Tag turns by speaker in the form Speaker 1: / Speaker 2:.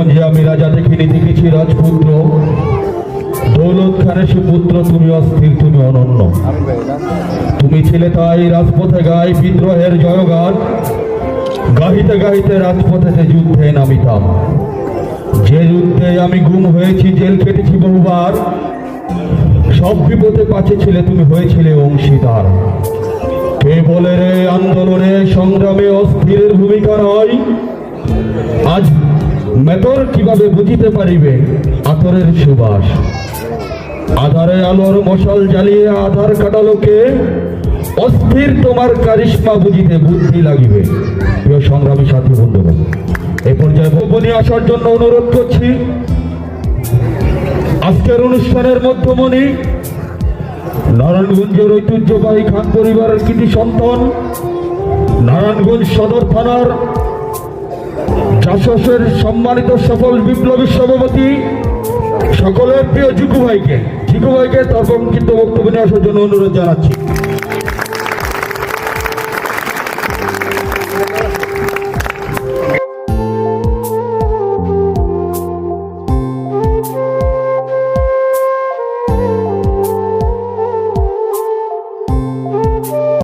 Speaker 1: রাজগঞ্জে আমি রাজা দেখিনি, দেখেছি রাজপুত্র। দৌলত খানের সে পুত্র, তুমি অস্থির, তুমি অনন্য। তুমি ছিলে তাই রাজপথে গাই বিদ্রোহের জয়গান, গাহিতে গাহিতে রাজপথেতে যুদ্ধে নামিতাম। যে যুদ্ধে আমি গুম হয়েছি, জেল কেটেছি বহুবার, সব বিপদে পাশে ছিলে তুমি, হয়েছিলে অংশীদার। কে বলে রে আন্দোলনে সংগ্রামে অস্থিরের ভূমিকা নয়, আজ মেতর কিভাবে বুঝিতে পারিবে আতরের সুবাস। আধারে আলোর মশাল জ্বালিয়ে আধার কাটালোকে, অস্থির তোমার কারিশমা বুঝিতে বুদ্ধি লাগিবে। প্রিয় সংগ্রামী সাথী বন্ধুগণ, এই পর্যায়ে ভবনে আসার জন্য অনুরোধ করছি। আজকের অনুষ্ঠানের মধ্যমণি নারায়ণগঞ্জের ঐতিহ্যবাহী খান পরিবারের কৃতি সন্তান, নারায়ণগঞ্জ সদর থানার জাসসের সম্মানিত সফল বিপ্লবী সভাপতি, সকলের প্রিয় জিকু ভাইকে তার সংক্ষিপ্ত বক্তব্য নিয়ে আসার জন্য অনুরোধ জানাচ্ছি।